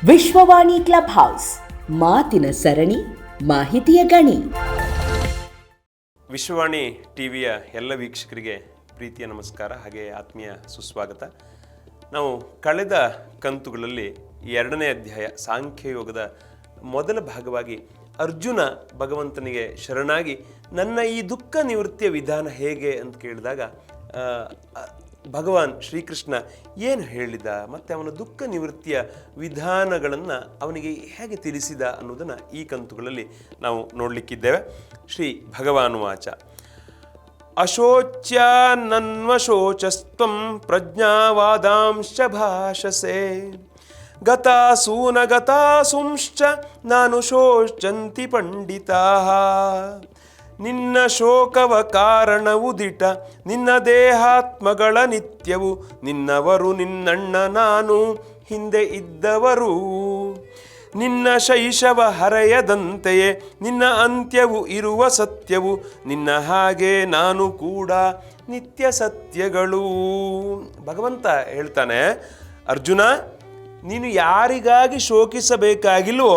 Vishwavani club house ಮಾತಿನ ಸರಣಿ, ಮಾಹಿತಿಯ ಗಣಿ. ವಿಶ್ವವಾಣಿ ಟಿವಿಯ ಎಲ್ಲ ವೀಕ್ಷಕರಿಗೆ ಪ್ರೀತಿಯ ನಮಸ್ಕಾರ, ಹಾಗೆ ಆತ್ಮೀಯ ಸುಸ್ವಾಗತ. ನಾವು ಕಳೆದ ಕಂತುಗಳಲ್ಲಿ 2ನೇ ಅಧ್ಯಾಯ ಸಾಂಖ್ಯಯೋಗದ ಮೊದಲ ಭಾಗವಾಗಿ ಅರ್ಜುನ ಭಗವಂತನಿಗೆ ಶರಣಾಗಿ ನನ್ನ ಈ ದುಃಖ ನಿವೃತ್ತಿಯ ವಿಧಾನ ಹೇಗೆ ಅಂತ ಕೇಳಿದಾಗ ಭಗವಾನ್ ಶ್ರೀಕೃಷ್ಣ ಏನು ಹೇಳಿದ ಮತ್ತು ಅವನ ದುಃಖ ನಿವೃತ್ತಿಯ ವಿಧಾನಗಳನ್ನು ಅವನಿಗೆ ಹೇಗೆ ತಿಳಿಸಿದ ಅನ್ನೋದನ್ನು ಈ ಕಂತುಗಳಲ್ಲಿ ನಾವು ನೋಡಲಿಕ್ಕಿದ್ದೇವೆ. ಶ್ರೀ ಭಗವಾನುವಾಚ: ಅಶೋಚ್ಯ ನನ್ವಶೋಚಸ್ತ್ವಂ ಪ್ರಜ್ಞಾವಾದಾಂಶ್ಚ ಭಾಷಸೆ ಗತಾಸೂನ ಗತಾಸುಂಶ್ಚ ನಾನು ಶೋಚಂತಿ ಪಂಡಿತಾಃ. ನಿನ್ನ ಶೋಕವ ಕಾರಣವುದಿಟ ನಿನ್ನ ದೇಹಾತ್ಮಗಳ ನಿತ್ಯವು, ನಿನ್ನವರು ನಿನ್ನಣ್ಣ ನಾನು ಹಿಂದೆ ಇದ್ದವರು. ನಿನ್ನ ಶೈಶವ ಹರೆಯದಂತೆಯೇ ನಿನ್ನ ಅಂತ್ಯವು ಇರುವ ಸತ್ಯವು, ನಿನ್ನ ಹಾಗೆ ನಾನು ಕೂಡ ನಿತ್ಯ ಸತ್ಯಗಳು. ಭಗವಂತ ಹೇಳ್ತಾನೆ, ಅರ್ಜುನ, ನೀನು ಯಾರಿಗಾಗಿ ಶೋಕಿಸಬೇಕಾಗಿಲ್ವೋ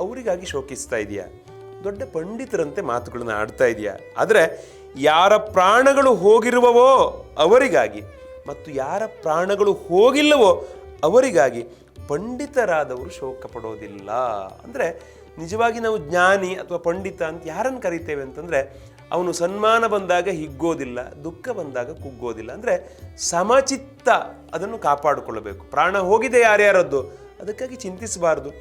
ಅವರಿಗಾಗಿ ಶೋಕಿಸ್ತಾ ಇದೆಯಾ. ದೊಡ್ಡ ಪಂಡಿತರಂತೆ ಮಾತುಗಳನ್ನು ಆಡ್ತಾ ಇದೆಯಾ. ಆದರೆ ಯಾರ ಪ್ರಾಣಗಳು ಹೋಗಿರುವವೋ ಅವರಿಗಾಗಿ ಮತ್ತು ಯಾರ ಪ್ರಾಣಗಳು ಹೋಗಿಲ್ಲವೋ ಅವರಿಗಾಗಿ ಪಂಡಿತರಾದವರು ಶೋಕ ಪಡೋದಿಲ್ಲ. ಅಂದರೆ ನಿಜವಾಗಿ ನಾವು ಜ್ಞಾನಿ ಅಥವಾ ಪಂಡಿತ ಅಂತ ಯಾರನ್ನು ಕರಿತೇವೆ ಅಂತಂದರೆ, ಅವನು ಸನ್ಮಾನ ಬಂದಾಗ ಹಿಗ್ಗೋದಿಲ್ಲ, ದುಃಖ ಬಂದಾಗ ಕುಗ್ಗೋದಿಲ್ಲ. ಅಂದರೆ ಸಮಚಿತ್ತ ಅದನ್ನು ಕಾಪಾಡಿಕೊಳ್ಳಬೇಕು. ಪ್ರಾಣ ಹೋಗಿದೆ ಯಾರ್ಯಾರದ್ದು ಅದಕ್ಕಾಗಿ ಚಿಂತಿಸಬಾರ್ದು,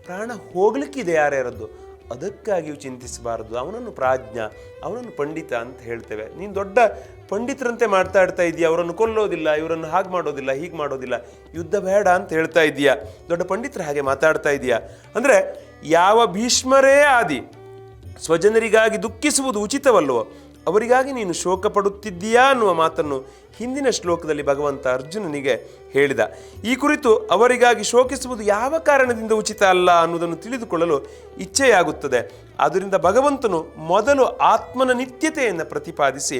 ಪ್ರಾಣ ಹೋಗ್ಲಿಕ್ಕಿದೆ ಯಾರ್ಯಾರದ್ದು ಅದಕ್ಕಾಗಿಯೂ ಚಿಂತಿಸಬಾರ್ದು. ಅವನನ್ನು ಪ್ರಾಜ್ಞ, ಅವನನ್ನು ಪಂಡಿತ ಅಂತ ಹೇಳ್ತೇವೆ. ನೀನು ದೊಡ್ಡ ಪಂಡಿತರಂತೆ ಮಾತಾಡ್ತಾ ಇದೆಯಾ, ಅವರನ್ನು ಕೊಲ್ಲೋದಿಲ್ಲ, ಇವರನ್ನು ಹಾಗೆ ಮಾಡೋದಿಲ್ಲ, ಹೀಗೆ ಮಾಡೋದಿಲ್ಲ, ಯುದ್ಧ ಬೇಡ ಅಂತ ಹೇಳ್ತಾ ಇದೆಯಾ, ದೊಡ್ಡ ಪಂಡಿತರ ಹಾಗೆ ಮಾತಾಡ್ತಾ ಇದೆಯಾ. ಅಂದರೆ ಯಾವ ಭೀಷ್ಮರೇ ಆದಿ ಸ್ವಜನರಿಗಾಗಿ ದುಃಖಿಸುವುದು ಉಚಿತವಲ್ಲವೋ ಅವರಿಗಾಗಿ ನೀನು ಶೋಕ ಪಡುತ್ತಿದ್ದೀಯಾ ಅನ್ನುವ ಮಾತನ್ನು ಹಿಂದಿನ ಶ್ಲೋಕದಲ್ಲಿ ಭಗವಂತ ಅರ್ಜುನನಿಗೆ ಹೇಳಿದ. ಈ ಕುರಿತು ಅವರಿಗಾಗಿ ಶೋಕಿಸುವುದು ಯಾವ ಕಾರಣದಿಂದ ಉಚಿತ ಅಲ್ಲ ಅನ್ನೋದನ್ನು ತಿಳಿದುಕೊಳ್ಳಲು ಇಚ್ಛೆಯಾಗುತ್ತದೆ. ಆದ್ದರಿಂದ ಭಗವಂತನು ಮೊದಲು ಆತ್ಮನ ನಿತ್ಯತೆಯನ್ನು ಪ್ರತಿಪಾದಿಸಿ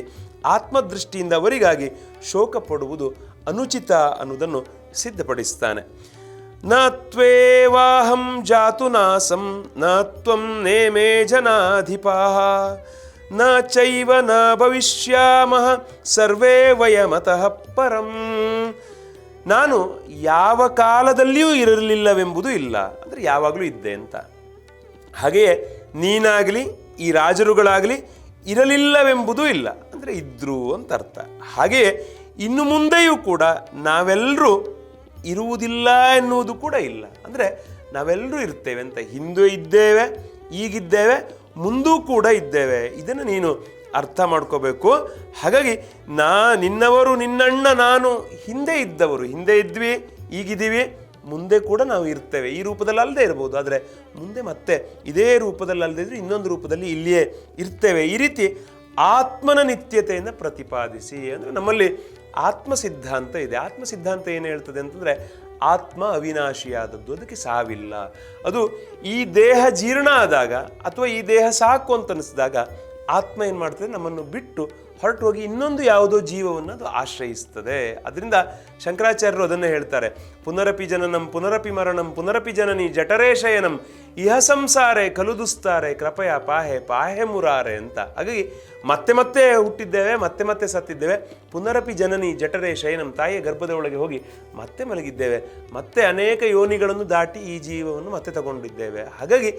ಆತ್ಮದೃಷ್ಟಿಯಿಂದ ಅವರಿಗಾಗಿ ಶೋಕ ಪಡುವುದು ಅನುಚಿತ ಅನ್ನೋದನ್ನು ಸಿದ್ಧಪಡಿಸ್ತಾನೆ. ನ ತ್ವೇವಾಹಂ ಜಾತು ನಾಸಂ ನ ತ್ವಂ ನೇಮೇ ಜನಾಧಿಪಾಃ ನ ಚೈವ ನ ಭವಿಷ್ಯಾಮಃ ಸರ್ವೇ ವಯಮತಃ ಪರಂ. ನಾನು ಯಾವ ಕಾಲದಲ್ಲಿಯೂ ಇರಲಿಲ್ಲವೆಂಬುದು ಇಲ್ಲ, ಅಂದರೆ ಯಾವಾಗಲೂ ಇದ್ದೆ ಅಂತ. ಹಾಗೆಯೇ ನೀನಾಗಲಿ ಈ ರಾಜರುಗಳಾಗಲಿ ಇರಲಿಲ್ಲವೆಂಬುದೂ ಇಲ್ಲ, ಅಂದರೆ ಇದ್ರು ಅಂತ ಅರ್ಥ. ಹಾಗೆಯೇ ಇನ್ನು ಮುಂದೆಯೂ ಕೂಡ ನಾವೆಲ್ಲರೂ ಇರುವುದಿಲ್ಲ ಎನ್ನುವುದು ಕೂಡ ಇಲ್ಲ, ಅಂದರೆ ನಾವೆಲ್ಲರೂ ಇರ್ತೇವೆ ಅಂತ. ಹಿಂದೂ ಇದ್ದೇವೆ, ಈಗಿದ್ದೇವೆ, ಮುಂದೂ ಕೂಡ ಇದ್ದೇವೆ. ಇದನ್ನು ನೀನು ಅರ್ಥ ಮಾಡ್ಕೋಬೇಕು. ಹಾಗಾಗಿ ನಿನ್ನವರು ನಿನ್ನಣ್ಣ ನಾನು ಹಿಂದೆ ಇದ್ದವರು, ಹಿಂದೆ ಇದ್ವಿ, ಈಗಿದ್ದೀವಿ, ಮುಂದೆ ಕೂಡ ನಾವು ಇರ್ತೇವೆ. ಈ ರೂಪದಲ್ಲಿ ಅಲ್ಲದೆ ಇರ್ಬೋದು, ಆದರೆ ಮುಂದೆ ಮತ್ತೆ ಇದೇ ರೂಪದಲ್ಲಿ ಅಲ್ಲದೆ ಇದ್ರೆ ಇನ್ನೊಂದು ರೂಪದಲ್ಲಿ ಇಲ್ಲಿಯೇ ಇರ್ತೇವೆ. ಈ ರೀತಿ ಆತ್ಮನ ನಿತ್ಯತೆಯನ್ನು ಪ್ರತಿಪಾದಿಸಿ. ಅಂದರೆ ನಮ್ಮಲ್ಲಿ ಆತ್ಮ ಸಿದ್ಧಾಂತ ಇದೆ. ಆತ್ಮ ಸಿದ್ಧಾಂತ ಏನು ಹೇಳ್ತದೆ ಅಂತಂದರೆ, ಆತ್ಮ ಅವಿನಾಶಿಯಾದದ್ದು, ಅದಕ್ಕೆ ಸಾವಿಲ್ಲ. ಅದು ಈ ದೇಹ ಜೀರ್ಣ ಆದಾಗ ಅಥವಾ ಈ ದೇಹ ಸಾಕು ಅಂತ ಅನಿಸಿದಾಗ ಆತ್ಮ ಏನು ಮಾಡ್ತದೆ, ನಮ್ಮನ್ನು ಬಿಟ್ಟು ಹೊರಟು ಹೋಗಿ ಇನ್ನೊಂದು ಯಾವುದೋ ಜೀವವನ್ನು ಅದು ಆಶ್ರಯಿಸ್ತದೆ. ಅದರಿಂದ ಶಂಕರಾಚಾರ್ಯರು ಅದನ್ನೇ ಹೇಳ್ತಾರೆ, ಪುನರಪಿ ಜನನಂ ಪುನರಪಿ ಮರಣಂ ಪುನರಪಿ ಜನನಿ ಜಠರೇ ಶಯನಂ ಇಹ ಸಂಸಾರೆ ಕಲುದುಸ್ತಾರೆ ಕೃಪಯ ಪಾಹೆ ಪಾಹೆ ಮುರಾರೆ ಅಂತ. ಹಾಗಾಗಿ ಮತ್ತೆ ಮತ್ತೆ ಹುಟ್ಟಿದ್ದೇವೆ, ಮತ್ತೆ ಮತ್ತೆ ಸತ್ತಿದ್ದೇವೆ. ಪುನರಪಿ ಜನನಿ ಜಠರೇ ಶಯನಂ, ತಾಯಿಯ ಗರ್ಭದ ಒಳಗೆ ಹೋಗಿ ಮತ್ತೆ ಮಲಗಿದ್ದೇವೆ, ಮತ್ತೆ ಅನೇಕ ಯೋನಿಗಳನ್ನು ದಾಟಿ ಈ ಜೀವವನ್ನು ಮತ್ತೆ ತಗೊಂಡಿದ್ದೇವೆ. ಹಾಗಾಗಿ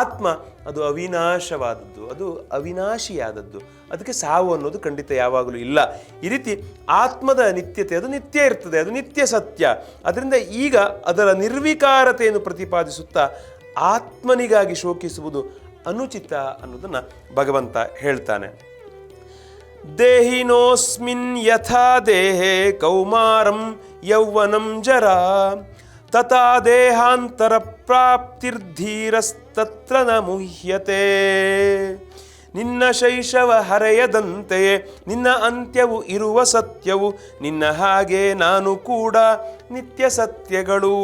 ಆತ್ಮ ಅದು ಅವಿನಾಶವಾದದ್ದು, ಅದು ಅವಿನಾಶಿಯಾದದ್ದು, ಅದಕ್ಕೆ ಸಾವು ಅನ್ನೋದು ಖಂಡಿತ ಯಾವಾಗಲೂ ಇಲ್ಲ. ಈ ರೀತಿ ಆತ್ಮದ ನಿತ್ಯತೆ ಅದು ನಿತ್ಯ ಇರ್ತದೆ, ಅದು ನಿತ್ಯ ಸತ್ಯ. ಅದರಿಂದ ಈಗ ಅದರ ನಿರ್ವಿಕಾರತೆಯನ್ನು ಪ್ರತಿಪಾದಿಸುತ್ತಾ ಆತ್ಮನಿಗಾಗಿ ಶೋಕಿಸುವುದು ಅನುಚಿತ ಅನ್ನೋದನ್ನು ಭಗವಂತ ಹೇಳ್ತಾನೆ. ದೇಹಿನೋಸ್ಮಿನ್ ಯಥಾ ದೇಹೇ ಕೌಮಾರಂ ಯೌವನಂ ಜರಾ ತಥಾ ದೇಹಾಂತರ ಪ್ರಾಪ್ತಿರ್ಧೀರಸ್ತತ್ರ ನ ಮುಹ್ಯತೆ. ನಿನ್ನ ಶೈಶವ ಹರೆಯದಂತೆಯೇ ನಿನ್ನ ಅಂತ್ಯವು ಇರುವ ಸತ್ಯವು, ನಿನ್ನ ಹಾಗೆ ನಾನು ಕೂಡ ನಿತ್ಯ ಸತ್ಯಗಳು.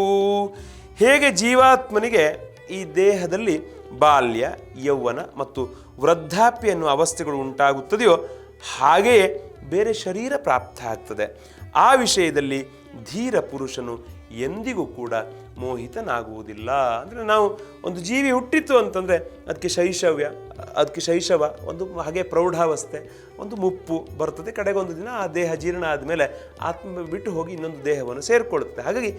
ಹೇಗೆ ಜೀವಾತ್ಮನಿಗೆ ಈ ದೇಹದಲ್ಲಿ ಬಾಲ್ಯ, ಯೌವನ ಮತ್ತು ವೃದ್ಧಾಪ್ಯ ಎನ್ನುವ ಅವಸ್ಥೆಗಳು ಉಂಟಾಗುತ್ತದೆಯೋ ಹಾಗೆಯೇ ಬೇರೆ ಶರೀರ ಪ್ರಾಪ್ತ ಆಗ್ತದೆ. ಆ ವಿಷಯದಲ್ಲಿ ಧೀರ ಪುರುಷನು ಎಂದಿಗೂ ಕೂಡ ಮೋಹಿತನಾಗುವುದಿಲ್ಲ. ಅಂದರೆ ನಾವು ಒಂದು ಜೀವಿ ಹುಟ್ಟಿತ್ತು ಅಂತಂದರೆ ಅದಕ್ಕೆ ಶೈಶವ ಒಂದು ಹಾಗೆ ಪ್ರೌಢಾವಸ್ಥೆ, ಒಂದು ಮುಪ್ಪು ಬರ್ತದೆ. ಕಡೆಗೊಂದು ದಿನ ಆ ದೇಹ ಜೀರ್ಣ ಆದಮೇಲೆ ಆತ್ಮ ಬಿಟ್ಟು ಹೋಗಿ ಇನ್ನೊಂದು ದೇಹವನ್ನು ಸೇರಿಕೊಳ್ಳುತ್ತೆ. ಹಾಗಾಗಿ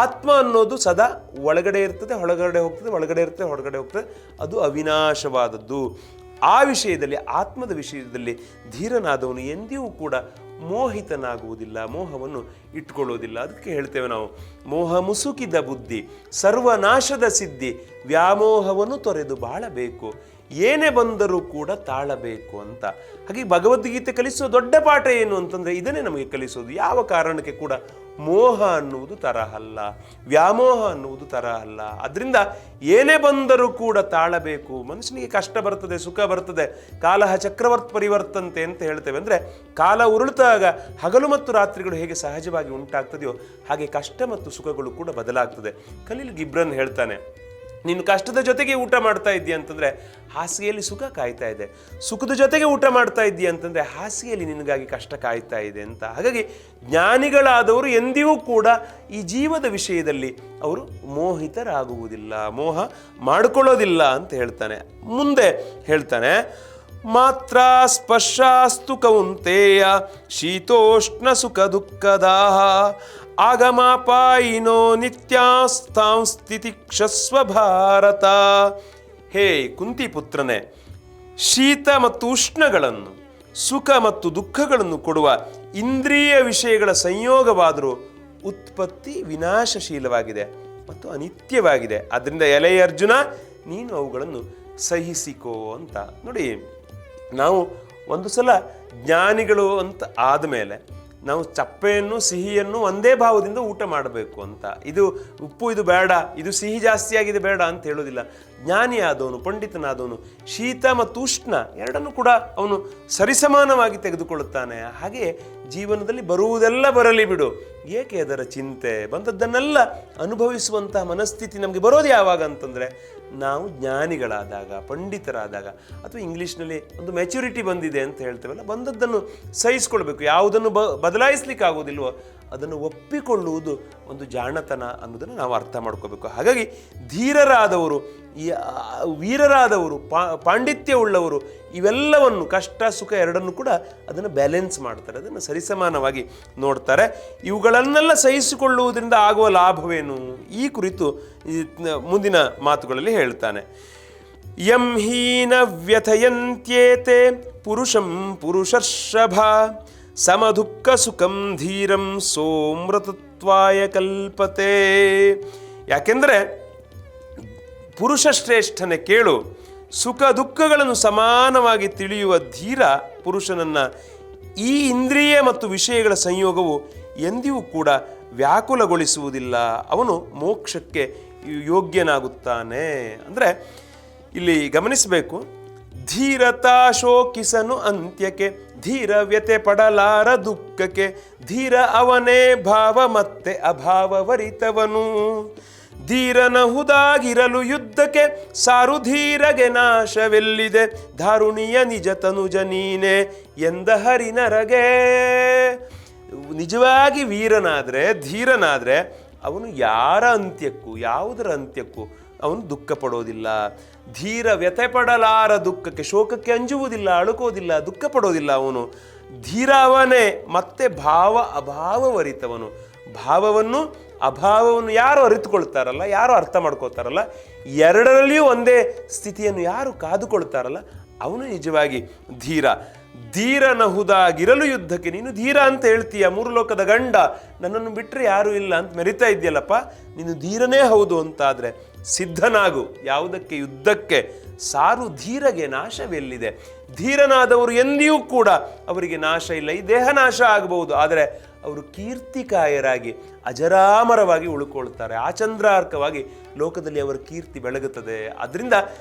ಆತ್ಮ ಅನ್ನೋದು ಸದಾ ಒಳಗಡೆ ಇರ್ತದೆ, ಹೊರಗಡೆ ಹೋಗ್ತದೆ, ಒಳಗಡೆ ಇರ್ತದೆ, ಹೊರಗಡೆ ಹೋಗ್ತದೆ. ಅದು ಅವಿನಾಶವಾದದ್ದು. ಆ ವಿಷಯದಲ್ಲಿ, ಆತ್ಮದ ವಿಷಯದಲ್ಲಿ ಧೀರನಾದವನು ಎಂದಿಗೂ ಕೂಡ ಮೋಹಿತನಾಗುವುದಿಲ್ಲ, ಮೋಹವನ್ನು ಇಟ್ಕೊಳ್ಳೋದಿಲ್ಲ. ಅದಕ್ಕೆ ಹೇಳ್ತೇವೆ ನಾವು, ಮೋಹ ಮುಸುಕಿದ ಬುದ್ಧಿ ಸರ್ವನಾಶದ ಸಿದ್ಧಿ, ವ್ಯಾಮೋಹವನ್ನು ತೊರೆದು ಬಾಳಬೇಕು, ಏನೇ ಬಂದರೂ ಕೂಡ ತಾಳಬೇಕು ಅಂತ. ಹಾಗೆ ಭಗವದ್ಗೀತೆ ಕಲಿಸುವ ದೊಡ್ಡ ಪಾಠ ಏನು ಅಂತಂದರೆ ಇದನ್ನೇ ನಮಗೆ ಕಲಿಸೋದು. ಯಾವ ಕಾರಣಕ್ಕೆ ಕೂಡ ಮೋಹ ಅನ್ನುವುದು ತರಹ ಅಲ್ಲ, ವ್ಯಾಮೋಹ ಅನ್ನುವುದು ತರಹ ಅಲ್ಲ. ಅದರಿಂದ ಏನೇ ಬಂದರೂ ಕೂಡ ತಾಳಬೇಕು. ಮನುಷ್ಯನಿಗೆ ಕಷ್ಟ ಬರ್ತದೆ, ಸುಖ ಬರ್ತದೆ, ಕಾಲ ಚಕ್ರವರ್ತಿ ಪರಿವರ್ತಂತೆ ಅಂತ ಹೇಳ್ತೇವೆ. ಅಂದರೆ ಕಾಲ ಉರುಳಿದಾಗ ಹಗಲು ಮತ್ತು ರಾತ್ರಿಗಳು ಹೇಗೆ ಸಹಜವಾಗಿ ಉಂಟಾಗ್ತದೆಯೋ ಹಾಗೆ ಕಷ್ಟ ಮತ್ತು ಸುಖಗಳು ಕೂಡ ಬದಲಾಗ್ತದೆ. ಖಲೀಲ್ ಗಿಬ್ರನ್ ಹೇಳ್ತಾನೆ, ನೀನು ಕಷ್ಟದ ಜೊತೆಗೆ ಊಟ ಮಾಡ್ತಾ ಇದ್ದೀಯ ಅಂತಂದರೆ ಹಾಸಿಗೆಯಲ್ಲಿ ಸುಖ ಕಾಯ್ತಾ ಇದೆ, ಸುಖದ ಜೊತೆಗೆ ಊಟ ಮಾಡ್ತಾ ಇದ್ದೀಯ ಅಂತಂದರೆ ಹಾಸಿಗೆಯಲ್ಲಿ ನಿನಗಾಗಿ ಕಷ್ಟ ಕಾಯ್ತಾ ಇದೆ ಅಂತ. ಹಾಗಾಗಿ ಜ್ಞಾನಿಗಳಾದವರು ಎಂದಿಗೂ ಕೂಡ ಈ ಜೀವದ ವಿಷಯದಲ್ಲಿ ಅವರು ಮೋಹಿತರಾಗುವುದಿಲ್ಲ, ಮೋಹ ಮಾಡಿಕೊಳ್ಳೋದಿಲ್ಲ ಅಂತ ಹೇಳ್ತಾನೆ. ಮುಂದೆ ಹೇಳ್ತಾನೆ, ಮಾತ್ರ ಸ್ಪರ್ಶಾಸ್ತು ಕೌಂತೆಯ ಶೀತೋಷ್ಣ ಸುಖ ದುಃಖದಾಹ ಆಗಮಾಪಾಯಿನೋ ನಿತ್ಯಾಸ್ತಾಂ ಸ್ಥಿತಿಕ್ಷಸ್ವ ಭಾರತ. ಹೇ ಕುಂತಿಪುತ್ರನೇ, ಶೀತ ಮತ್ತು ಉಷ್ಣಗಳನ್ನು, ಸುಖ ಮತ್ತು ದುಃಖಗಳನ್ನು ಕೊಡುವ ಇಂದ್ರಿಯ ವಿಷಯಗಳ ಸಂಯೋಗವಾದರೂ ಉತ್ಪತ್ತಿ ವಿನಾಶಶೀಲವಾಗಿದೆ ಮತ್ತು ಅನಿತ್ಯವಾಗಿದೆ. ಅದರಿಂದ ಎಲೆ ಅರ್ಜುನ, ನೀನು ಅವುಗಳನ್ನು ಸಹಿಸಿಕೋ ಅಂತ. ನೋಡಿ, ನಾವು ಒಂದು ಸಲ ಜ್ಞಾನಿಗಳು ಅಂತ ಆದಮೇಲೆ ನಾವು ಚಪ್ಪೆಯನ್ನು ಸಿಹಿಯನ್ನು ಒಂದೇ ಭಾವದಿಂದ ಊಟ ಮಾಡಬೇಕು ಅಂತ. ಇದು ಉಪ್ಪು ಇದು ಬೇಡ, ಇದು ಸಿಹಿ ಜಾಸ್ತಿ ಆಗಿದೆ ಬೇಡ ಅಂತ ಹೇಳೋದಿಲ್ಲ. ಜ್ಞಾನಿಯಾದವನು, ಪಂಡಿತನಾದವನು ಶೀತ ಮತ್ತು ಉಷ್ಣ ಎರಡನ್ನೂ ಕೂಡ ಅವನು ಸರಿಸಮಾನವಾಗಿ ತೆಗೆದುಕೊಳ್ಳುತ್ತಾನೆ. ಹಾಗೆ ಜೀವನದಲ್ಲಿ ಬರುವುದೆಲ್ಲ ಬರಲಿ ಬಿಡು, ಏಕೆ ಅದರ ಚಿಂತೆ, ಬಂದದ್ದನ್ನೆಲ್ಲ ಅನುಭವಿಸುವಂತಹ ಮನಸ್ಥಿತಿ ನಮಗೆ ಬರೋದು ಯಾವಾಗ ಅಂತಂದರೆ ನಾವು ಜ್ಞಾನಿಗಳಾದಾಗ, ಪಂಡಿತರಾದಾಗ, ಅಥವಾ ಇಂಗ್ಲೀಷ್ನಲ್ಲಿ ಒಂದು ಮೆಚುರಿಟಿ ಬಂದಿದೆ ಅಂತ ಹೇಳ್ತೇವಲ್ಲ, ಬಂದದ್ದನ್ನು ಸಹಿಸ್ಕೊಳ್ಬೇಕು. ಯಾವುದನ್ನು ಬದಲಾಯಿಸ್ಲಿಕ್ಕೆ ಆಗೋದಿಲ್ವೋ ಅದನ್ನು ಒಪ್ಪಿಕೊಳ್ಳುವುದು ಒಂದು ಜಾಣತನ ಅನ್ನೋದನ್ನು ನಾವು ಅರ್ಥ ಮಾಡ್ಕೋಬೇಕು. ಹಾಗಾಗಿ ಧೀರರಾದವರು, ಈ ವೀರರಾದವರು, ಪಾಂಡಿತ್ಯ ಉಳ್ಳವರು ಇವೆಲ್ಲವನ್ನು, ಕಷ್ಟ ಸುಖ ಎರಡನ್ನು ಕೂಡ ಅದನ್ನು ಬ್ಯಾಲೆನ್ಸ್ ಮಾಡ್ತಾರೆ, ಅದನ್ನು ಸರಿಸಮಾನವಾಗಿ ನೋಡ್ತಾರೆ. ಇವುಗಳನ್ನೆಲ್ಲ ಸಹಿಸಿಕೊಳ್ಳುವುದರಿಂದ ಆಗುವ ಲಾಭವೇನು, ಈ ಕುರಿತು ಮುಂದಿನ ಮಾತುಗಳಲ್ಲಿ ಹೇಳ್ತಾನೆ. ಯಂ ಹೀನ ವ್ಯಥಯಂತ್ಯೇತೆ ಪುರುಷಂ ಪುರುಷರ್ಷಭ ಸಮದುಃಖ ಸುಖಂ ಧೀರಂ ಸೋಮೃತತ್ವಾಯ ಕಲ್ಪತೆ. ಯಾಕೆಂದರೆ ಪುರುಷ ಶ್ರೇಷ್ಠನೆ ಕೇಳು, ಸುಖ ದುಃಖಗಳನ್ನು ಸಮಾನವಾಗಿ ತಿಳಿಯುವ ಧೀರ ಪುರುಷನನ್ನು ಈ ಇಂದ್ರಿಯ ಮತ್ತು ವಿಷಯಗಳ ಸಂಯೋಗವು ಎಂದಿಗೂ ಕೂಡ ವ್ಯಾಕುಲಗೊಳಿಸುವುದಿಲ್ಲ, ಅವನು ಮೋಕ್ಷಕ್ಕೆ ಯೋಗ್ಯನಾಗುತ್ತಾನೆ. ಅಂದರೆ ಇಲ್ಲಿ ಗಮನಿಸಬೇಕು, ಧೀರತಾ ಶೋಕಿಸನು ಅಂತ್ಯಕ್ಕೆ, ಧೀರ ವ್ಯತೆ ಪಡಲಾರ ದುಃಖಕ್ಕೆ, ಧೀರ ಅವನೇ ಭಾವ ಮತ್ತೆ ಅಭಾವವರಿತವನು. ಧೀರನಹುದಾಗಿರಲು ಯುದ್ಧಕ್ಕೆ, ಸಾರು ಧೀರಗೆ ನಾಶವೆಲ್ಲಿದೆ, ಧಾರುಣಿಯ ನಿಜ ತನುಜ ನೀನೆ ಎಂದ ಹರಿನರಗೆ. ನಿಜವಾಗಿ ವೀರನಾದರೆ, ಧೀರನಾದರೆ ಅವನು ಯಾರ ಅಂತ್ಯಕ್ಕೂ, ಯಾವುದರ ಅಂತ್ಯಕ್ಕೂ ಅವನು ದುಃಖ ಪಡೋದಿಲ್ಲ. ಧೀರ ವ್ಯತೆ ಪಡಲಾರ ದುಃಖಕ್ಕೆ, ಶೋಕಕ್ಕೆ ಅಂಜುವುದಿಲ್ಲ, ಅಳುಕೋದಿಲ್ಲ, ದುಃಖ ಪಡೋದಿಲ್ಲ. ಅವನು ಧೀರ ಅವನೇ, ಮತ್ತೆ ಭಾವ ಅಭಾವವರಿತವನು. ಭಾವವನ್ನು ಅಭಾವವನ್ನು ಯಾರು ಅರಿತುಕೊಳ್ತಾರಲ್ಲ, ಯಾರು ಅರ್ಥ ಮಾಡ್ಕೋತಾರಲ್ಲ, ಎರಡರಲ್ಲಿಯೂ ಒಂದೇ ಸ್ಥಿತಿಯನ್ನು ಯಾರು ಕಾದುಕೊಳ್ತಾರಲ್ಲ ಅವನು ನಿಜವಾಗಿ ಧೀರ. ಧೀರನಹುದಾಗಿರಲು ಯುದ್ಧಕ್ಕೆ, ನೀನು ಧೀರ ಅಂತ ಹೇಳ್ತೀಯ, ಮೂರು ಲೋಕದ ಗಂಡ, ನನ್ನನ್ನು ಬಿಟ್ಟರೆ ಯಾರೂ ಇಲ್ಲ ಅಂತ ಮೆರಿತಾ ಇದೆಯಲ್ಲಪ್ಪ, ನೀನು ಧೀರನೇ ಹೌದು ಅಂತಾದರೆ ಸಿದ್ಧನಾಗು ಯಾವುದಕ್ಕೆ, ಯುದ್ಧಕ್ಕೆ. ಸಾರು ಧೀರಗೆ ನಾಶವೆಲ್ಲಿದೆ. ಧೀರನಾದವರು ಎಂದಿಯೂ ಕೂಡ ಅವರಿಗೆ ನಾಶ ಇಲ್ಲ. ಈ ದೇಹ ನಾಶ ಆಗಬಹುದು, ಆದರೆ ಅವರು ಕೀರ್ತಿಕಾಯರಾಗಿ ಅಜರಾಮರವಾಗಿ ಉಳ್ಕೊಳ್ತಾರೆ. ಆಚಂದ್ರಾರ್ಕವಾಗಿ ಲೋಕದಲ್ಲಿ ಅವರ ಕೀರ್ತಿ ಬೆಳಗುತ್ತದೆ. ಅದರಿಂದ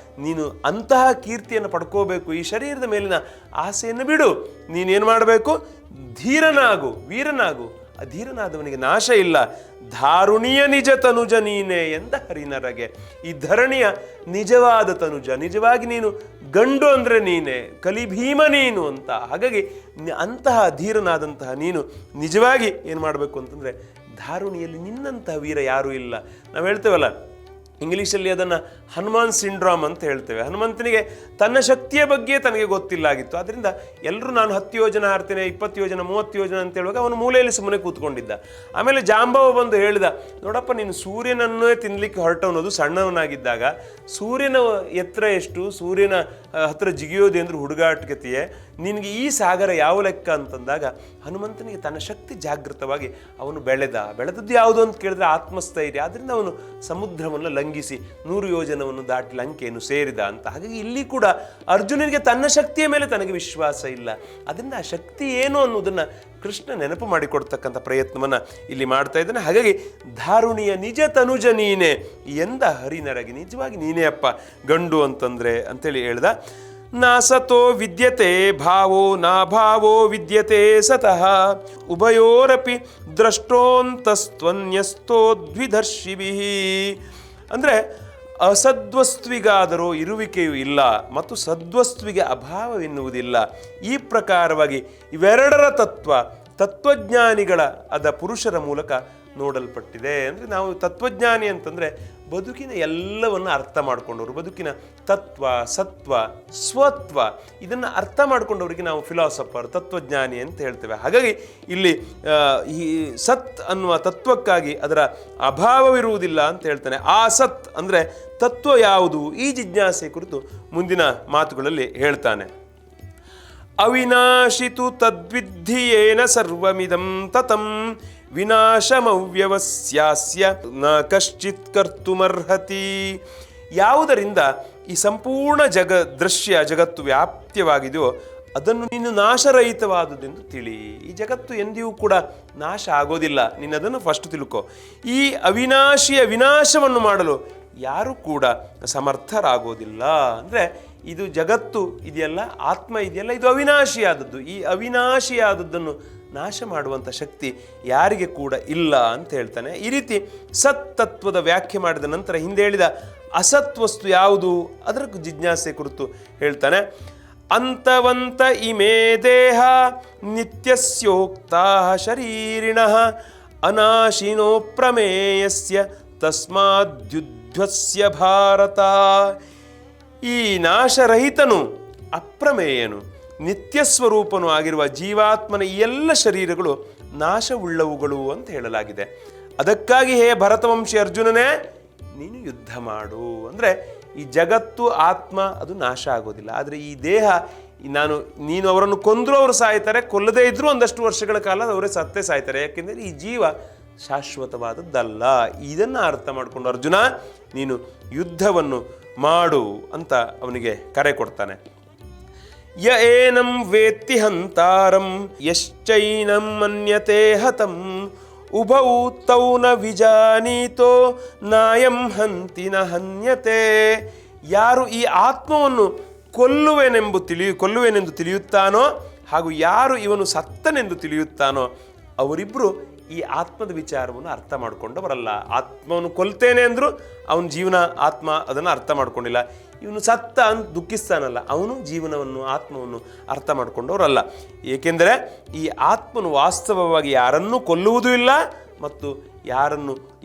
ನೀನು ಅಂತಹ ಕೀರ್ತಿಯನ್ನು ಪಡ್ಕೋಬೇಕು. ಈ ಶರೀರದ ಮೇಲಿನ ಆಸೆಯನ್ನು ಬಿಡು, ನೀನೇನು ಮಾಡಬೇಕು, ಧೀರನಾಗು, ವೀರನಾಗು. ಅಧೀರನಾದವನಿಗೆ ನಾಶ ಇಲ್ಲ. ಧಾರುಣಿಯ ನಿಜ ತನುಜ ನೀನೆ ಎಂದ ಹರಿನರಗೆ. ಈ ಧರಣಿಯ ನಿಜವಾದ ತನುಜ, ನಿಜವಾಗಿ ನೀನು ಗಂಡು ಅಂದರೆ ನೀನೆ, ಕಲಿಭೀಮ ನೀನು ಅಂತ. ಹಾಗಾಗಿ ಅಂತಹ ಧೀರನಾದಂತಹ ನೀನು ನಿಜವಾಗಿ ಏನು ಮಾಡಬೇಕು ಅಂತಂದರೆ ಧಾರುಣಿಯಲ್ಲಿ ನಿನ್ನಂತಹ ವೀರ ಯಾರೂ ಇಲ್ಲ. ನಾವು ಹೇಳ್ತೇವಲ್ಲ, ಇಂಗ್ಲೀಷಲ್ಲಿ ಅದನ್ನು ಹನುಮಾನ್ ಸಿಂಡ್ರಾಮ್ ಅಂತ ಹೇಳ್ತೇವೆ. ಹನುಮಂತನಿಗೆ ತನ್ನ ಶಕ್ತಿಯ ಬಗ್ಗೆ ತನಗೆ ಗೊತ್ತಿಲ್ಲ ಆಗಿತ್ತು. ಆದ್ದರಿಂದ ಎಲ್ಲರೂ ನಾನು 10 ಯೋಜನೆ ಹಾರ್ತೇನೆ, 20 ಯೋಜನೆ, 30 ಯೋಜನೆ ಅಂತ ಹೇಳುವಾಗ ಅವನು ಮೂಲೆಯಲ್ಲಿ ಸುಮ್ಮನೆ ಕೂತ್ಕೊಂಡಿದ್ದ. ಆಮೇಲೆ ಜಾಂಬವ ಬಂದು ಹೇಳಿದ, ನೋಡಪ್ಪ, ನೀನು ಸೂರ್ಯನನ್ನೇ ತಿನ್ನಲಿಕ್ಕೆ ಹೊರಟವನದು ಸಣ್ಣವನಾಗಿದ್ದಾಗ ಸೂರ್ಯನ ಎತ್ತರ ಎಷ್ಟು, ಸೂರ್ಯನ ಹತ್ರ ಜಿಗಿಯೋದು ಅಂದ್ರೆ ಹುಡುಗಾಟಕತೆಯೇ, ನಿನಗೆ ಈ ಸಾಗರ ಯಾವ ಲೆಕ್ಕ ಅಂತಂದಾಗ ಹನುಮಂತನಿಗೆ ತನ್ನ ಶಕ್ತಿ ಜಾಗೃತವಾಗಿ ಅವನು ಬೆಳೆದದ್ದು ಯಾವುದು ಅಂತ ಕೇಳಿದ್ರೆ ಆತ್ಮಸ್ಥೈರ್ಯ. ಆದ್ದರಿಂದ ಅವನು ಸಮುದ್ರವನ್ನು ಲಂಘಿಸಿ 100 ಯೋಜನವನ್ನು ದಾಟಿ ಲಂಕೆಯನ್ನು ಸೇರಿದ ಅಂತ. ಹಾಗಾಗಿ ಇಲ್ಲಿ ಕೂಡ ಅರ್ಜುನನಿಗೆ ತನ್ನ ಶಕ್ತಿಯ ಮೇಲೆ ತನಗೆ ವಿಶ್ವಾಸ ಇಲ್ಲ. ಅದರಿಂದ ಆ ಶಕ್ತಿ ಏನು ಅನ್ನೋದನ್ನು ಕೃಷ್ಣ ನೆನಪು ಮಾಡಿಕೊಡ್ತಕ್ಕಂಥ ಪ್ರಯತ್ನವನ್ನು ಇಲ್ಲಿ ಮಾಡ್ತಾ ಇದ್ದಾನೆ. ಹಾಗಾಗಿ ಧಾರುಣಿಯ ನಿಜ ತನುಜ ನೀನೆ ಎಂದ ಹರಿನರಗಿ, ನಿಜವಾಗಿ ನೀನೇ ಅಪ್ಪ ಗಂಡು ಅಂತಂದ್ರೆ ಅಂತೇಳಿ ಹೇಳ್ದ. ನಾ ಸತೋ ವಿದ್ಯತೆ ಭಾವೋ ನಾ ಭಾವೋ ವಿದ್ಯತೆ ಸತಃ ಉಭಯೋರಪಿ ದ್ರಷ್ಟೋಂತಸ್ತ್ವನ್ಯಸ್ತೋ ದ್ವಿಧರ್ಷಿಭಿಃ. ಅಂದರೆ ಅಸದ್ವಸ್ತುವಿಗಾದರೂ ಇರುವಿಕೆಯೂ ಇಲ್ಲ ಮತ್ತು ಸದ್ವಸ್ತುವಿಗೆ ಅಭಾವವೆನ್ನುವುದಿಲ್ಲ. ಈ ಪ್ರಕಾರವಾಗಿ ಇವೆರಡರ ತತ್ವಜ್ಞಾನಿಗಳ ಪುರುಷರ ಮೂಲಕ ನೋಡಲ್ಪಟ್ಟಿದೆ. ಅಂದರೆ ನಾವು ತತ್ವಜ್ಞಾನಿ ಅಂತಂದರೆ ಬದುಕಿನ ಎಲ್ಲವನ್ನು ಅರ್ಥ ಮಾಡಿಕೊಂಡವರು, ಬದುಕಿನ ತತ್ವ, ಸತ್ವ, ಸ್ವತ್ವ ಇದನ್ನು ಅರ್ಥ ಮಾಡಿಕೊಂಡವರಿಗೆ ನಾವು ಫಿಲಾಸಫರ್, ತತ್ವಜ್ಞಾನಿ ಅಂತ ಹೇಳ್ತೇವೆ. ಹಾಗಾಗಿ ಇಲ್ಲಿ ಈ ಸತ್ ಅನ್ನುವ ತತ್ವಕ್ಕಾಗಿ ಅದರ ಅಭಾವವಿರುವುದಿಲ್ಲ ಅಂತ ಹೇಳ್ತಾನೆ. ಆ ಸತ್ ಅಂದರೆ ತತ್ವ ಯಾವುದು, ಈ ಜಿಜ್ಞಾಸೆ ಕುರಿತು ಮುಂದಿನ ಮಾತುಗಳಲ್ಲಿ ಹೇಳ್ತಾನೆ. ಅವಿನಾಶಿತು ತದ್ವಿದ್ಧಿ ಯೇನ ಸರ್ವಮಿದಂ ತತಂ ವಿನಾಶಮವ್ಯವಸ್ಯಾಸ್ಯ ನ ಕಶ್ಚಿತ್ ಕರ್ತುಮರ್ಹತಿ. ಯಾವುದರಿಂದ ಈ ಸಂಪೂರ್ಣ ದೃಶ್ಯ ಜಗತ್ತು ವ್ಯಾಪ್ತಿಯಾಗಿದೆಯೋ ಅದನ್ನು ನೀನು ನಾಶರಹಿತವಾದುದೆಂದು ತಿಳಿ. ಈ ಜಗತ್ತು ಎಂದಿಗೂ ಕೂಡ ನಾಶ ಆಗೋದಿಲ್ಲ, ನೀನು ಅದನ್ನು ಫಸ್ಟ್ ತಿಳ್ಕೊ. ಈ ಅವಿನಾಶಿಯ ವಿನಾಶವನ್ನು ಮಾಡಲು ಯಾರು ಕೂಡ ಸಮರ್ಥರಾಗೋದಿಲ್ಲ. ಅಂದರೆ ಇದು ಜಗತ್ತು ಇದೆಯಲ್ಲ, ಆತ್ಮ ಇದೆಯಲ್ಲ, ಇದು ಅವಿನಾಶಿಯಾದದ್ದು. ಈ ಅವಿನಾಶಿಯಾದದ್ದನ್ನು ನಾಶ ಮಾಡುವಂಥ ಶಕ್ತಿ ಯಾರಿಗೆ ಕೂಡ ಇಲ್ಲ ಅಂತ ಹೇಳ್ತಾನೆ. ಈ ರೀತಿ ಸತ್ ತತ್ವದ ವ್ಯಾಖ್ಯೆ ಮಾಡಿದ ನಂತರ ಹಿಂದೆ ಹೇಳಿದ ಅಸತ್ ವಸ್ತು ಯಾವುದು ಅದರ ಜಿಜ್ಞಾಸೆ ಕುರಿತು ಹೇಳ್ತಾನೆ. ಅಂತವಂತ ಇಮೇ ದೇಹ ನಿತ್ಯಸ್ಯೋಕ್ತಾ ಶರೀರಿಣಃ ಅನಾಶಿನೋ ಪ್ರಮೇಯಸ್ಯ ತಸ್ಮಾದ್ಯುಧ್ವಸ್ಯ ಭಾರತ. ಈ ನಾಶರಹಿತನು, ಅಪ್ರಮೇಯನು, ನಿತ್ಯಸ್ವರೂಪನು ಆಗಿರುವ ಜೀವಾತ್ಮನ ಈ ಎಲ್ಲ ಶರೀರಗಳು ನಾಶವುಳ್ಳವುಗಳು ಅಂತ ಹೇಳಲಾಗಿದೆ. ಅದಕ್ಕಾಗಿ ಹೇ ಭರತವಂಶಿ ಅರ್ಜುನನೇ, ನೀನು ಯುದ್ಧ ಮಾಡು. ಅಂದರೆ ಈ ಜಗತ್ತು, ಆತ್ಮ ಅದು ನಾಶ ಆಗೋದಿಲ್ಲ. ಆದರೆ ಈ ದೇಹ, ನೀನು ಅವರನ್ನು ಕೊಂದರೂ ಅವರು ಸಾಯ್ತಾರೆ, ಕೊಲ್ಲದೇ ಇದ್ದರೂ ಒಂದಷ್ಟು ವರ್ಷಗಳ ಕಾಲ ಅವರೇ ಸತ್ತೇ ಸಾಯ್ತಾರೆ. ಯಾಕೆಂದರೆ ಈ ಜೀವ ಶಾಶ್ವತವಾದದ್ದಲ್ಲ. ಇದನ್ನು ಅರ್ಥ ಮಾಡಿಕೊಂಡು ಅರ್ಜುನ ನೀನು ಯುದ್ಧವನ್ನು ಮಾಡು ಅಂತ ಅವನಿಗೆ ಕರೆ ಕೊಡ್ತಾನೆ. ಯ ಏನಂ ವೇತ್ತಿ ಹಂತಾರಂ ಯಶ್ಚೈನಂ ಮನ್ಯತೆ ಹತಂ ಉಭೌ ತೌ ನ ವಿಜಾನೀತೋ ನಾಯಂ ಹಂತಿ ನ ಹನ್ಯತೆ. ಯಾರು ಈ ಆತ್ಮವನ್ನು ಕೊಲ್ಲುವೆನೆಂದು ತಿಳಿಯುತ್ತಾನೋ ಹಾಗೂ ಯಾರು ಇವನು ಸತ್ತನೆಂದು ತಿಳಿಯುತ್ತಾನೋ ಅವರಿಬ್ಬರು ಈ ಆತ್ಮದ ವಿಚಾರವನ್ನು ಅರ್ಥ ಮಾಡಿಕೊಂಡವರಲ್ಲ. ಆತ್ಮವನ್ನು ಕೊಲ್ತೇನೆ ಅಂದರೂ ಅವನ ಜೀವನ ಆತ್ಮ ಅದನ್ನು ಅರ್ಥ ಮಾಡ್ಕೊಂಡಿಲ್ಲ. ಇವನು ಸತ್ತ ಅಂತ ದುಃಖಿಸ್ತಾನಲ್ಲ, ಅವನು ಜೀವನವನ್ನು, ಆತ್ಮವನ್ನು ಅರ್ಥ ಮಾಡಿಕೊಂಡವರಲ್ಲ. ಏಕೆಂದರೆ ಈ ಆತ್ಮನು ವಾಸ್ತವವಾಗಿ ಯಾರನ್ನೂ ಕೊಲ್ಲುವುದೂ ಇಲ್ಲ ಮತ್ತು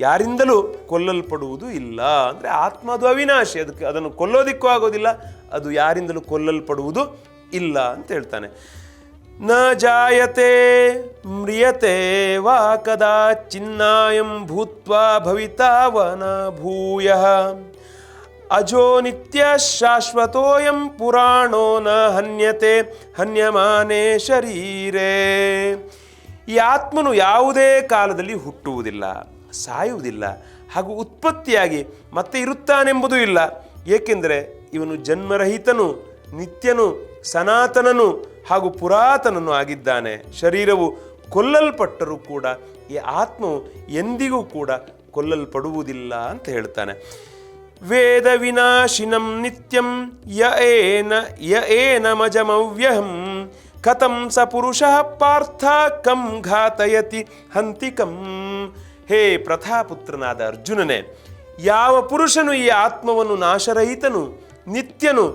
ಯಾರಿಂದಲೂ ಕೊಲ್ಲಲ್ಪಡುವುದೂ ಇಲ್ಲ. ಅಂದರೆ ಆತ್ಮ ಅದು ಅವಿನಾಶಿ, ಅದನ್ನು ಕೊಲ್ಲೋದಿಕ್ಕೂ ಆಗೋದಿಲ್ಲ, ಅದು ಯಾರಿಂದಲೂ ಕೊಲ್ಲಲ್ಪಡುವುದು ಇಲ್ಲ ಅಂತ ಹೇಳ್ತಾನೆ. ನ ಜಾಯತೆ ಮ್ರಿಯತೆ ವಾ ಕದಾಚಿನ್ನಾಯಂ ಭೂತ್ವಾ ಭವಿತಾವನ ಭೂಯಃ ಅಜೋ ನಿತ್ಯ ಶಾಶ್ವತೋಯಂ ಪುರಾಣೋ ನ ಹನ್ಯತೆ ಹನ್ಯಮಾನೇ ಶರೀರೇ. ಈ ಆತ್ಮನು ಯಾವುದೇ ಕಾಲದಲ್ಲಿ ಹುಟ್ಟುವುದಿಲ್ಲ, ಸಾಯುವುದಿಲ್ಲ ಹಾಗೂ ಉತ್ಪತ್ತಿಯಾಗಿ ಮತ್ತೆ ಇರುತ್ತಾನೆಂಬುದೂ ಇಲ್ಲ. ಏಕೆಂದರೆ ಇವನು ಜನ್ಮರಹಿತನು, ನಿತ್ಯನು, ಸನಾತನನು ಹಾಗೂ ಪುರಾತನನು ಆಗಿದ್ದಾನೆ. ಶರೀರವು ಕೊಲ್ಲಲ್ಪಟ್ಟರೂ ಕೂಡ ಈ ಆತ್ಮವು ಎಂದಿಗೂ ಕೂಡ ಕೊಲ್ಲಲ್ಪಡುವುದಿಲ್ಲ ಅಂತ ಹೇಳ್ತಾನೆ. ವೇದ ವಿನಾಶಿನಂ ನಿತ್ಯಂ ಯ ಏನ ಮಜಮವ್ಯಹಂ ಕಥಂ ಸ ಪುರುಷಃ ಪಾರ್ಥ ಕಂ ಘಾತಯತಿ ಹಂತಿಕಂ. ಹೇ ಪ್ರಥಾಪುತ್ರನಾದ ಅರ್ಜುನನೇ, ಯಾವ ಪುರುಷನು ಈ ಆತ್ಮವನ್ನು ನಾಶರಹಿತನು, ನಿತ್ಯನು,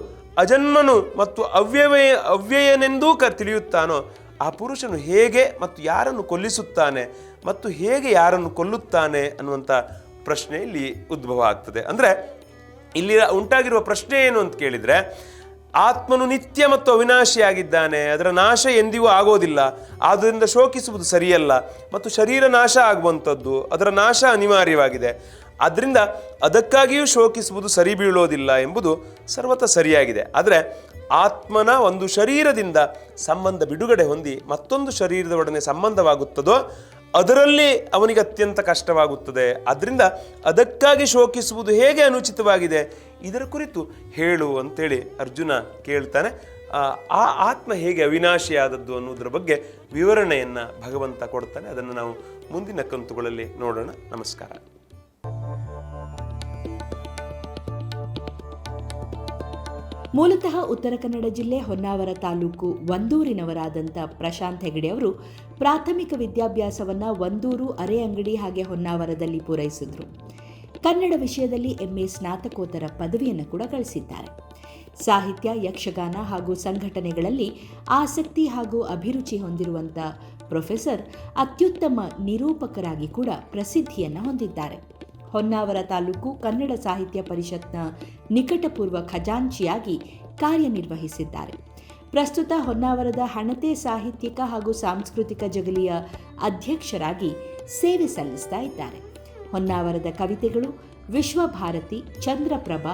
ಅಜನ್ಮನು ಮತ್ತು ಅವ್ಯಯನೆಂದೂ ತಿಳಿಯುತ್ತಾನೋ ಆ ಪುರುಷನು ಹೇಗೆ ಮತ್ತು ಯಾರನ್ನು ಕೊಲ್ಲಿಸುತ್ತಾನೆ ಮತ್ತು ಹೇಗೆ ಯಾರನ್ನು ಕೊಲ್ಲುತ್ತಾನೆ ಅನ್ನುವಂಥ ಪ್ರಶ್ನೆ ಇಲ್ಲಿ ಉದ್ಭವ ಆಗ್ತದೆ. ಅಂದರೆ ಇಲ್ಲಿ ಉಂಟಾಗಿರುವ ಪ್ರಶ್ನೆ ಏನು ಅಂತ ಕೇಳಿದರೆ, ಆತ್ಮನು ನಿತ್ಯ ಮತ್ತು ಅವಿನಾಶಿಯಾಗಿದ್ದಾನೆ, ಅದರ ನಾಶ ಎಂದಿಗೂ ಆಗೋದಿಲ್ಲ, ಆದ್ದರಿಂದ ಶೋಕಿಸುವುದು ಸರಿಯಲ್ಲ, ಮತ್ತು ಶರೀರ ನಾಶ ಆಗುವಂಥದ್ದು, ಅದರ ನಾಶ ಅನಿವಾರ್ಯವಾಗಿದೆ, ಆದ್ದರಿಂದ ಅದಕ್ಕಾಗಿಯೂ ಶೋಕಿಸುವುದು ಸರಿ ಬೀಳೋದಿಲ್ಲ ಎಂಬುದು ಸರ್ವತ ಸರಿಯಾಗಿದೆ. ಆದರೆ ಆತ್ಮನ ಒಂದು ಶರೀರದಿಂದ ಸಂಬಂಧ ಬಿಡುಗಡೆ ಹೊಂದಿ ಮತ್ತೊಂದು ಶರೀರದ ಒಡನೆ ಸಂಬಂಧವಾಗುತ್ತದೋ ಅದರಲ್ಲಿ ಅವನಿಗೆ ಅತ್ಯಂತ ಕಷ್ಟವಾಗುತ್ತದೆ. ಆದ್ದರಿಂದ ಅದಕ್ಕಾಗಿ ಶೋಕಿಸುವುದು ಹೇಗೆ ಅನುಚಿತವಾಗಿದೆ, ಇದರ ಕುರಿತು ಹೇಳು ಅಂತೇಳಿ ಅರ್ಜುನ ಕೇಳ್ತಾನೆ. ಆ ಆತ್ಮ ಹೇಗೆ ಅವಿನಾಶಿಯಾದದ್ದು ಅನ್ನೋದ್ರ ಬಗ್ಗೆ ವಿವರಣೆಯನ್ನು ಭಗವಂತ ಕೊಡ್ತಾನೆ. ಅದನ್ನು ನಾವು ಮುಂದಿನ ಕಂತುಗಳಲ್ಲಿ ನೋಡೋಣ. ನಮಸ್ಕಾರ. ಮೂಲತಃ ಉತ್ತರ ಕನ್ನಡ ಜಿಲ್ಲೆ ಹೊನ್ನಾವರ ತಾಲೂಕು ವಂದೂರಿನವರಾದಂಥ ಪ್ರಶಾಂತ್ ಹೆಗಡೆ ಅವರು ಪ್ರಾಥಮಿಕ ವಿದ್ಯಾಭ್ಯಾಸವನ್ನು ವಂದೂರು, ಅರೆಅಂಗಡಿ ಹಾಗೆ ಹೊನ್ನಾವರದಲ್ಲಿ ಪೂರೈಸಿದ್ರು. ಕನ್ನಡ ವಿಷಯದಲ್ಲಿ MA ಸ್ನಾತಕೋತ್ತರ ಪದವಿಯನ್ನು ಕೂಡ ಗಳಿಸಿದ್ದಾರೆ. ಸಾಹಿತ್ಯ, ಯಕ್ಷಗಾನ ಹಾಗೂ ಸಂಘಟನೆಗಳಲ್ಲಿ ಆಸಕ್ತಿ ಹಾಗೂ ಅಭಿರುಚಿ ಹೊಂದಿರುವಂಥ ಪ್ರೊಫೆಸರ್ ಅತ್ಯುತ್ತಮ ನಿರೂಪಕರಾಗಿ ಕೂಡ ಪ್ರಸಿದ್ಧಿಯನ್ನು ಹೊಂದಿದ್ದಾರೆ. ಹೊನ್ನಾವರ ತಾಲೂಕು ಕನ್ನಡ ಸಾಹಿತ್ಯ ಪರಿಷತ್ನ ನಿಕಟಪೂರ್ವ ಖಜಾಂಚಿಯಾಗಿ ಕಾರ್ಯನಿರ್ವಹಿಸಿದ್ದಾರೆ. ಪ್ರಸ್ತುತ ಹೊನ್ನಾವರದ ಹಣತೆ ಸಾಹಿತ್ಯಿಕ ಹಾಗೂ ಸಾಂಸ್ಕೃತಿಕ ಜಗಲಿಯ ಅಧ್ಯಕ್ಷರಾಗಿ ಸೇವೆ ಸಲ್ಲಿಸ್ತಾ ಇದ್ದಾರೆ. ಹೊನ್ನಾವರದ ಕವಿತೆಗಳು ವಿಶ್ವಭಾರತಿ, ಚಂದ್ರಪ್ರಭಾ,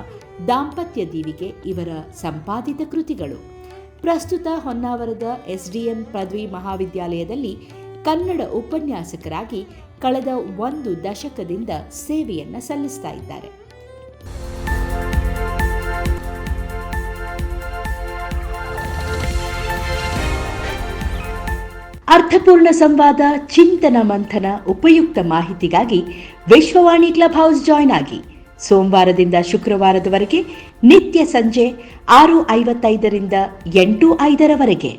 ದಾಂಪತ್ಯ ದೀವಿಗೆ ಇವರ ಸಂಪಾದಿತ ಕೃತಿಗಳು. ಪ್ರಸ್ತುತ ಹೊನ್ನಾವರದ SDM ಪದವಿ ಮಹಾವಿದ್ಯಾಲಯದಲ್ಲಿ ಕನ್ನಡ ಉಪನ್ಯಾಸಕರಾಗಿ ಕಳೆದ 1 ದಶಕದಿಂದ ಸೇವೆಯನ್ನು ಸಲ್ಲಿಸ್ತಾ ಇದ್ದಾರೆ. ಅರ್ಥಪೂರ್ಣ ಸಂವಾದ, ಚಿಂತನ ಮಂಥನ, ಉಪಯುಕ್ತ ಮಾಹಿತಿಗಾಗಿ ವಿಶ್ವವಾಣಿ ಕ್ಲಬ್ ಹೌಸ್ ಜಾಯ್ನ್ ಆಗಿ. ಸೋಮವಾರದಿಂದ ಶುಕ್ರವಾರದವರೆಗೆ ನಿತ್ಯ ಸಂಜೆ 6:55 ರಿಂದ 8:05 ರವರೆಗೆ.